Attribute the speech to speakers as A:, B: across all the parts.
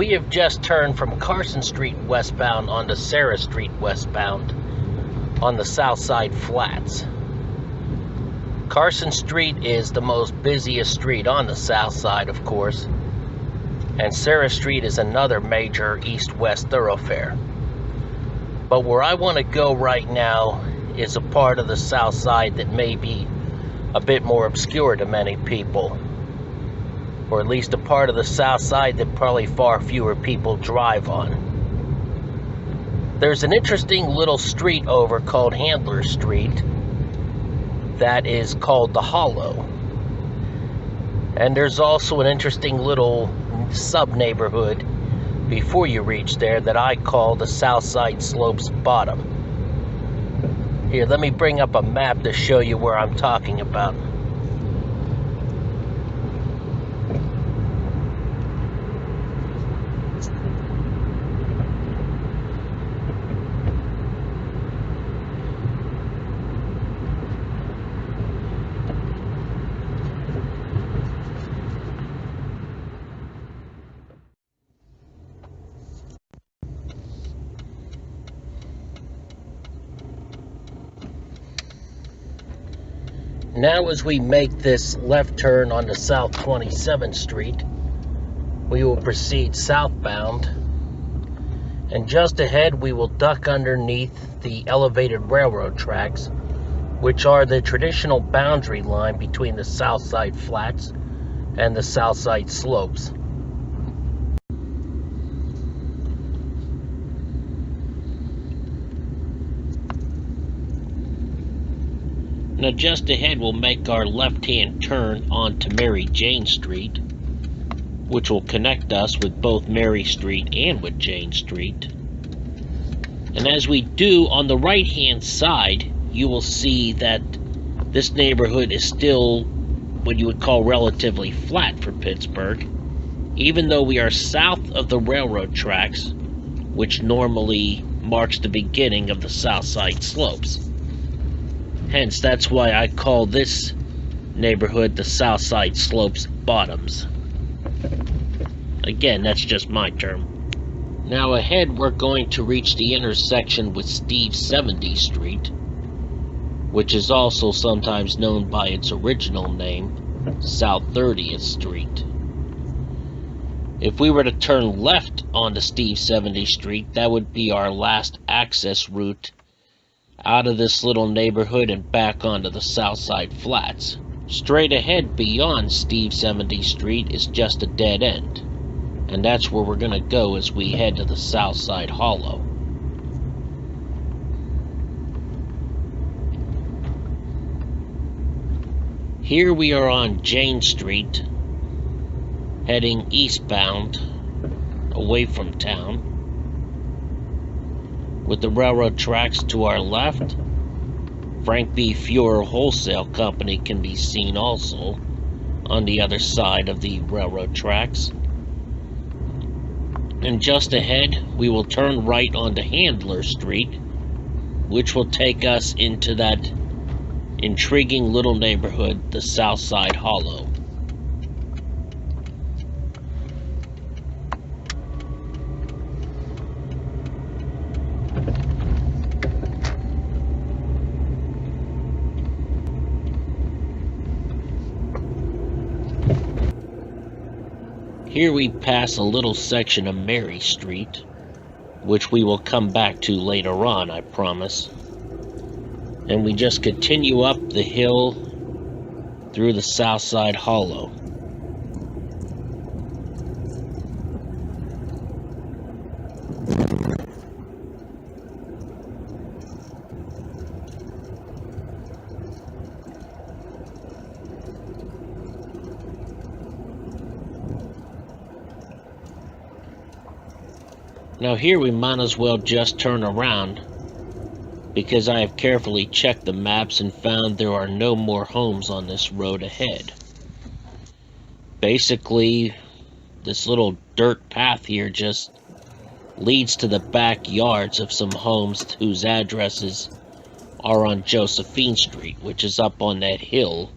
A: we have just turned from Carson Street westbound onto Sarah Street westbound on the south side flats. Carson Street is the most busiest street on the south side, of course, and Sarah Street is another major east-west thoroughfare. But where I want to go right now is a part of the south side that may be a bit more obscure to many people, or at least a part of the south side that probably far fewer people drive on. There's an interesting little street over called Handler Street that is called the Hollow. And there's also an interesting little sub-neighborhood before you reach there that I call the Southside Slopes Bottom. Here, let me bring up a map to show you where I'm talking about. Now as we make this left turn onto South 27th Street, we will proceed southbound, and just ahead we will duck underneath the elevated railroad tracks, which are the traditional boundary line between the south side flats and the south side slopes. Now just ahead we'll make our left-hand turn onto Mary Jane Street, which will connect us with both Mary Street and with Jane Street. And as we do, on the right-hand side, you will see that this neighborhood is still what you would call relatively flat for Pittsburgh, even though we are south of the railroad tracks, which normally marks the beginning of the south side slopes. Hence, that's why I call this neighborhood the South Side Slopes Bottoms. Again, that's just my term. Now ahead, we're going to reach the intersection with Steve 70 Street, which is also sometimes known by its original name, South 30th Street. If we were to turn left onto Steve 70 Street, that would be our last access route out of this little neighborhood and back onto the south side flats. Straight ahead beyond Steve 70 Street is just a dead end, and that's where we're going to go as we head to the south side hollow. Here we are on Jane Street, heading eastbound away from town, with the railroad tracks to our left. Frank B. Fuhrer Wholesale Company can be seen also on the other side of the railroad tracks. And just ahead, we will turn right onto Handler Street, which will take us into that intriguing little neighborhood, the South Side Hollow. Here we pass a little section of Mary Street, which we will come back to later on, I promise. And we just continue up the hill through the South Side Hollow. Now here we might as well just turn around, because I have carefully checked the maps and found there are no more homes on this road ahead. Basically, this little dirt path here just leads to the backyards of some homes whose addresses are on Josephine Street, which is up on that hill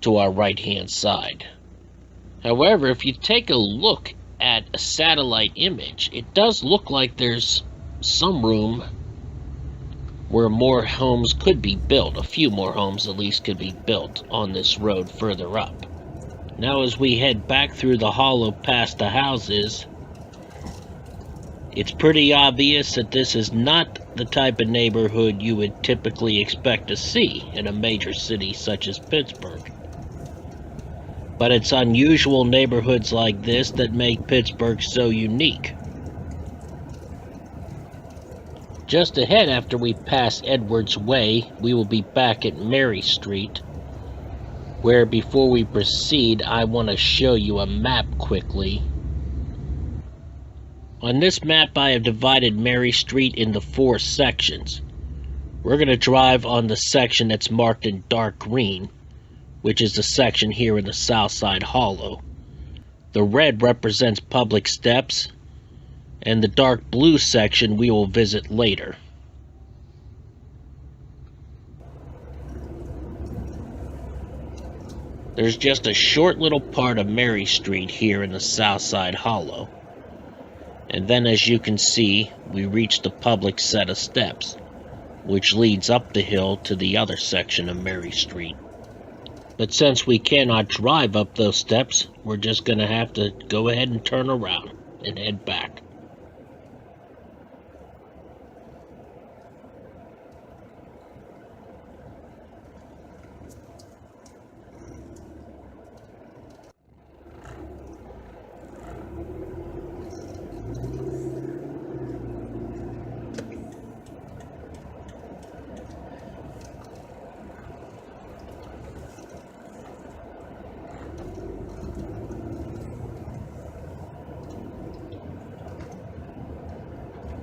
A: to our right-hand side. However, if you take a look at a satellite image, it does look like there's some room where more homes could be built. A few more homes at least could be built on this road further up. Now as we head back through the hollow past the houses, it's pretty obvious that this is not the type of neighborhood you would typically expect to see in a major city such as Pittsburgh. But it's unusual neighborhoods like this that make Pittsburgh so unique. Just ahead, after we pass Edwards Way, we will be back at Mary Street, where before we proceed, I want to show you a map quickly. On this map, I have divided Mary Street into 4 sections. We're going to drive on the section that's marked in dark green, which is the section here in the South Side Hollow. The red represents public steps, and the dark blue section we will visit later. There's just a short little part of Mary Street here in the South Side Hollow. And then, as you can see, we reach the public set of steps, which leads up the hill to the other section of Mary Street. But since we cannot drive up those steps, we're just going to have to go ahead and turn around and head back.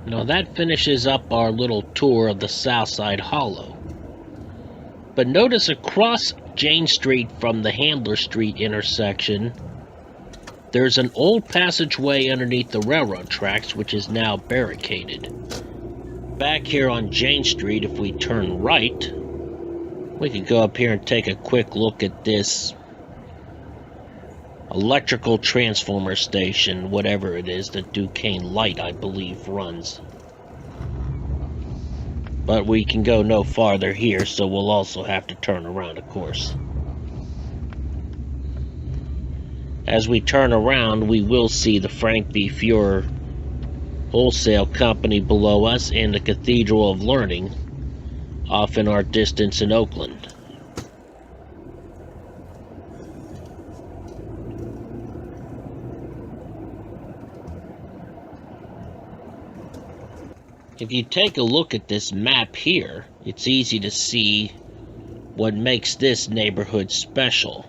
A: Now that finishes up our little tour of the South Side Hollow. But notice across Jane Street from the Handler Street intersection, there's an old passageway underneath the railroad tracks which is now barricaded. Back here on Jane Street, if we turn right, we could go up here and take a quick look at this electrical transformer station, whatever it is, that Duquesne Light, I believe, runs. But we can go no farther here, so we'll also have to turn around, of course. As we turn around, we will see the Frank B. Fuhrer Wholesale Company below us and the Cathedral of Learning off in our distance in Oakland. If you take a look at this map here, it's easy to see what makes this neighborhood special.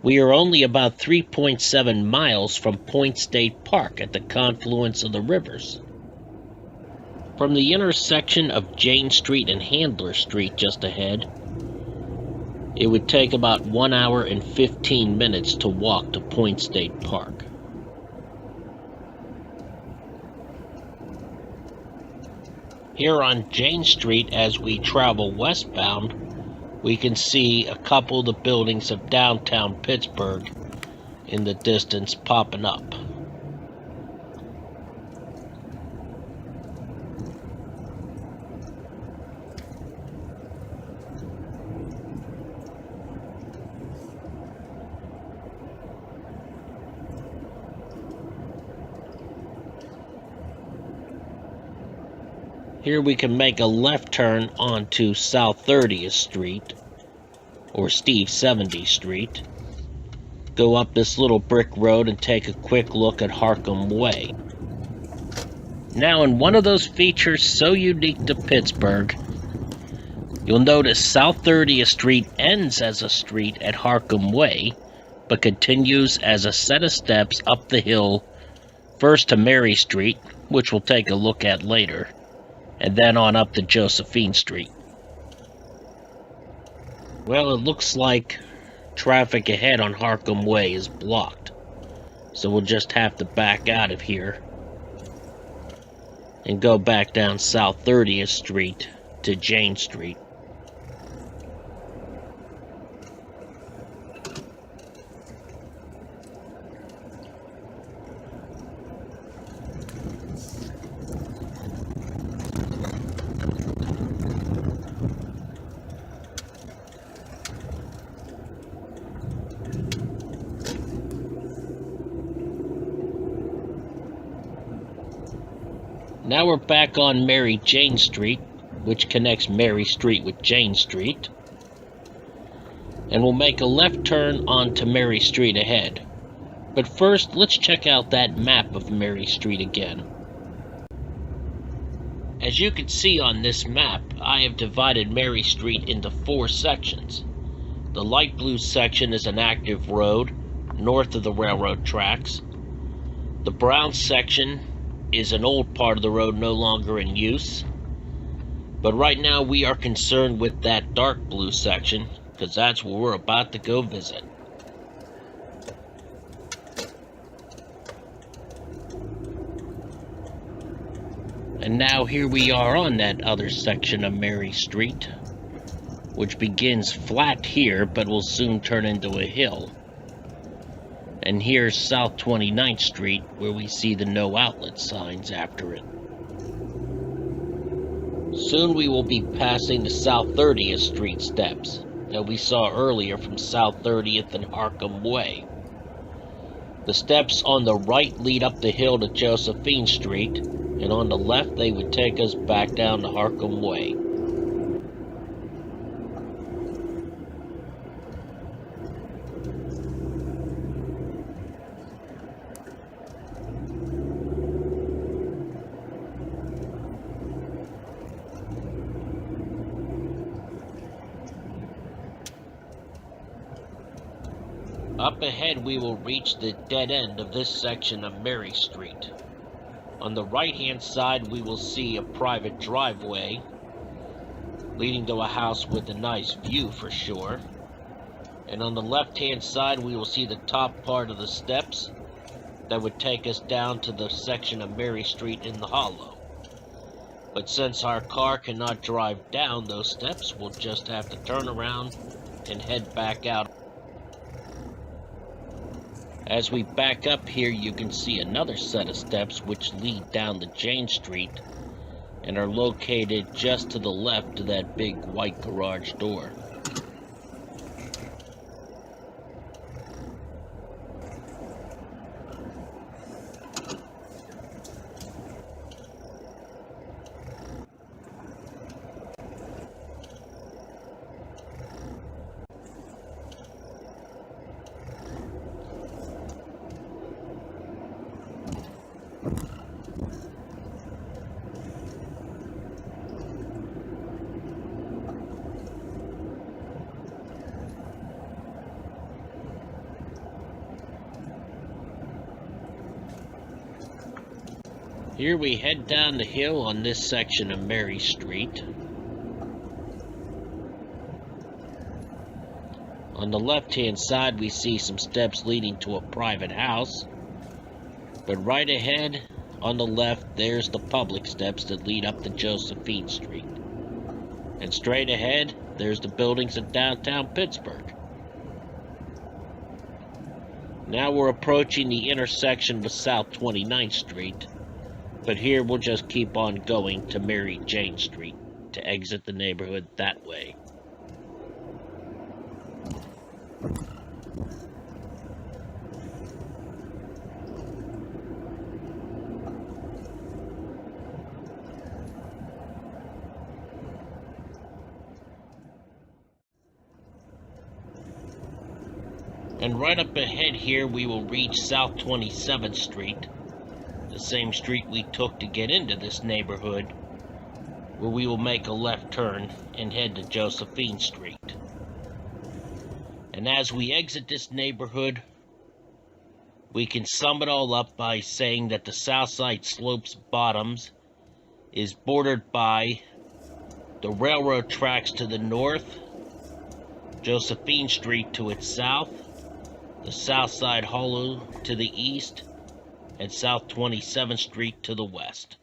A: We are only about 3.7 miles from Point State Park at the confluence of the rivers. From the intersection of Jane Street and Handler Street just ahead, it would take about 1 hour and 15 minutes to walk to Point State Park. Here on Jane Street, as we travel westbound, we can see a couple of the buildings of downtown Pittsburgh in the distance popping up. Here we can make a left turn onto South 30th Street, or Steve 70th Street, go up this little brick road and take a quick look at Harkin Way. Now, in one of those features so unique to Pittsburgh, you'll notice South 30th Street ends as a street at Harkin Way, but continues as a set of steps up the hill, first to Mary Street, which we'll take a look at later, and then on up to Josephine Street. Well, it looks like traffic ahead on Harkin Way is blocked, so we'll just have to back out of here and go back down South 30th Street to Jane Street. Now we're back on Mary Jane Street, which connects Mary Street with Jane Street. And we'll make a left turn onto Mary Street ahead. But first, let's check out that map of Mary Street again. As you can see on this map, I have divided Mary Street into 4 sections. The light blue section is an active road north of the railroad tracks. The brown section is an old part of the road no longer in use. But right now we are concerned with that dark blue section, because that's where we're about to go visit. And now here we are on that other section of Mary Street, which begins flat here but will soon turn into a hill. And here's South 29th Street, where we see the no outlet signs after it. Soon we will be passing the South 30th Street steps that we saw earlier from South 30th and Harkin Way. The steps on the right lead up the hill to Josephine Street, and on the left they would take us back down to Harkin Way. Up ahead we will reach the dead end of this section of Mary Street. On the right hand side we will see a private driveway leading to a house with a nice view for sure. And on the left hand side we will see the top part of the steps that would take us down to the section of Mary Street in the hollow. But since our car cannot drive down those steps, we'll just have to turn around and head back out. As we back up here, you can see another set of steps which lead down to Jane Street and are located just to the left of that big white garage door. Here we head down the hill on this section of Mary Street. On the left-hand side we see some steps leading to a private house. But right ahead, on the left, there's the public steps that lead up to Josephine Street. And straight ahead, there's the buildings of downtown Pittsburgh. Now we're approaching the intersection with South 29th Street. But here we'll just keep on going to Mary Jane Street to exit the neighborhood that way. And right up ahead here we will reach South 27th Street. The same street we took to get into this neighborhood, where we will make a left turn and head to Josephine Street. And as we exit this neighborhood, we can sum it all up by saying that the Southside Slopes Bottoms is bordered by the railroad tracks to the north, Josephine Street to its south, the Southside Hollow to the east, and South 27th Street to the west.